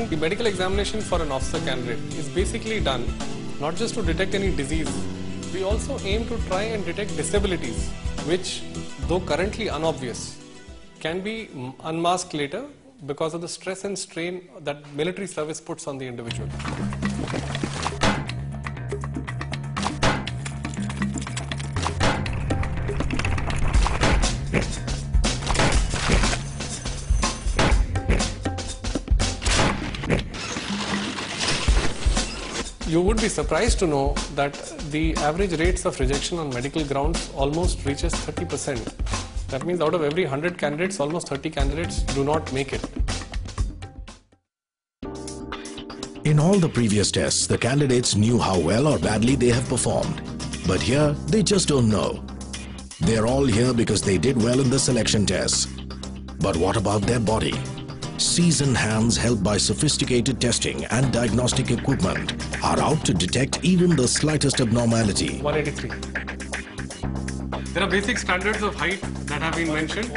The medical examination for an officer candidate is basically done not just to detect any disease. We also aim to try and detect disabilities, which, though currently unobvious, can be unmasked later because of the stress and strain that military service puts on the individual. You would be surprised to know that the average rates of rejection on medical grounds almost reaches 30%. That means out of every 100 candidates, almost 30 candidates do not make it. In all the previous tests, the candidates knew how well or badly they have performed. But here, they just don't know. They're all here because they did well in the selection tests. But what about their body? Seasoned hands helped by sophisticated testing and diagnostic equipment are out to detect even the slightest abnormality. 183. There are basic standards of height that have been mentioned.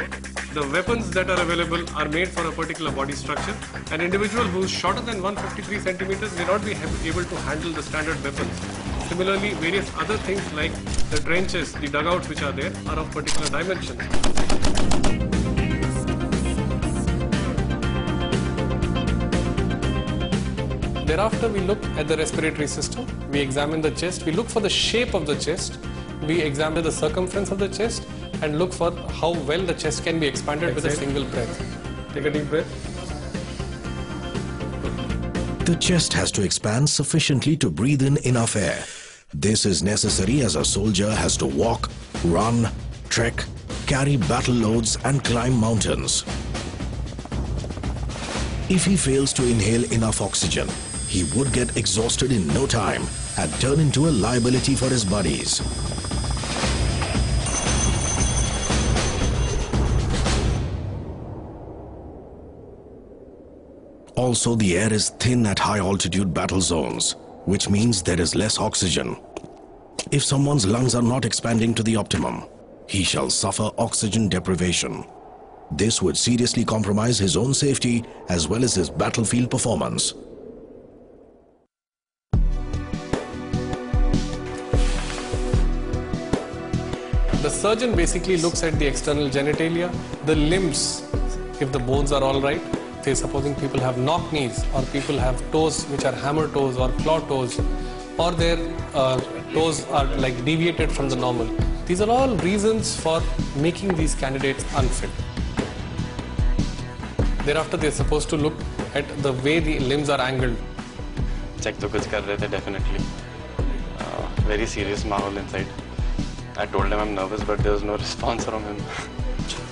The weapons that are available are made for a particular body structure. An individual who is shorter than 153 centimeters may not be able to handle the standard weapons. Similarly, various other things like the trenches, the dugouts which are there are of particular dimensions. Thereafter, we look at the respiratory system, we examine the chest, we look for the shape of the chest, we examine the circumference of the chest and look for how well the chest can be expanded with a single breath. Take a deep breath. The chest has to expand sufficiently to breathe in enough air. This is necessary as a soldier has to walk, run, trek, carry battle loads and climb mountains. If he fails to inhale enough oxygen, he would get exhausted in no time and turn into a liability for his buddies. Also, the air is thin at high-altitude battle zones, which means there is less oxygen. If someone's lungs are not expanding to the optimum, he shall suffer oxygen deprivation. This would seriously compromise his own safety as well as his battlefield performance. The surgeon basically looks at the external genitalia, the limbs, if the bones are all right. Say supposing people have knock knees or people have toes which are hammer toes or claw toes, or their toes are like deviated from the normal. These are all reasons for making these candidates unfit. Thereafter, they are supposed to look at the way the limbs are angled. Check to kuch kar rahe the, definitely. Very serious mahal inside. I told him I'm nervous, but there was no response from him.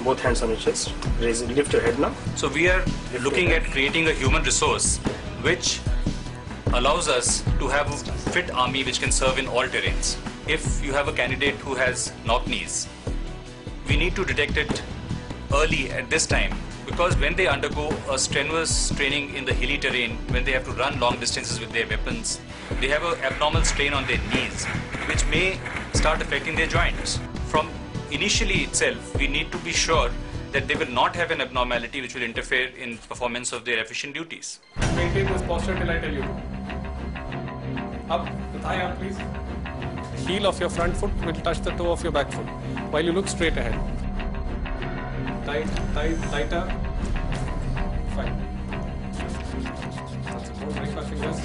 Both hands on your chest. Raise, lift your head now. So we are looking at creating a human resource which allows us to have a fit army which can serve in all terrains. If you have a candidate who has knock knees, we need to detect it early at this time, because when they undergo a strenuous training in the hilly terrain, when they have to run long distances with their weapons, they have an abnormal strain on their knees, which may start affecting their joints. From initially itself, we need to be sure that they will not have an abnormality which will interfere in performance of their efficient duties. Maintain this posture till I tell you to. Up, the thigh up please. Heel of your front foot will touch the toe of your back foot while you look straight ahead. Tight, tighter. Fine. That's it. Don't break my fingers.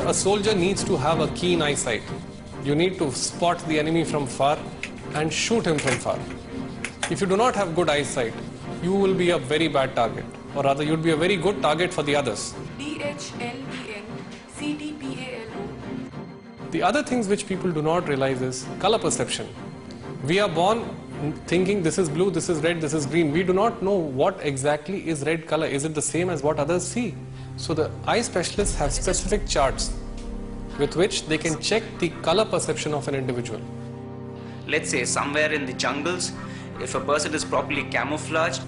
A soldier needs to have a keen eyesight. You need to spot the enemy from far and shoot him from far. If you do not have good eyesight, you will be a very bad target, or rather you would be a very good target for the others. DHLBN-CDPALO. The other things which people do not realize is color perception. We are born thinking this is blue, this is red, this is green. We do not know what exactly is red color. Is it the same as what others see? So the eye specialists have specific charts with which they can check the color perception of an individual. Let's say somewhere in the jungles, if a person is properly camouflaged.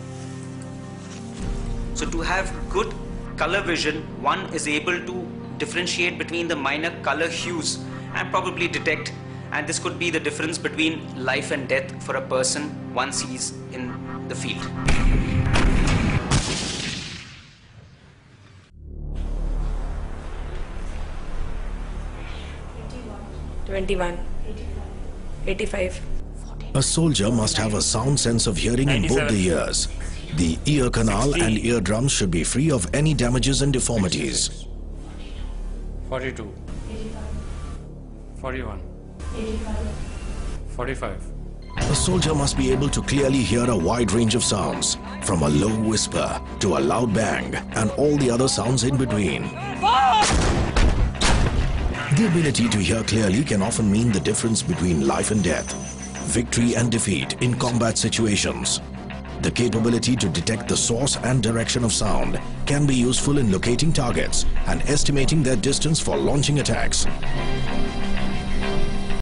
So to have good color vision, one is able to differentiate between the minor color hues and probably detect, and this could be the difference between life and death for a person one sees in the field. A soldier must have a sound sense of hearing in both the ears. The ear canal and eardrums should be free of any damages and deformities. 42, 41, 45. A soldier must be able to clearly hear a wide range of sounds, from a low whisper to a loud bang and all the other sounds in between. The ability to hear clearly can often mean the difference between life and death, victory and defeat in combat situations. The capability to detect the source and direction of sound can be useful in locating targets and estimating their distance for launching attacks.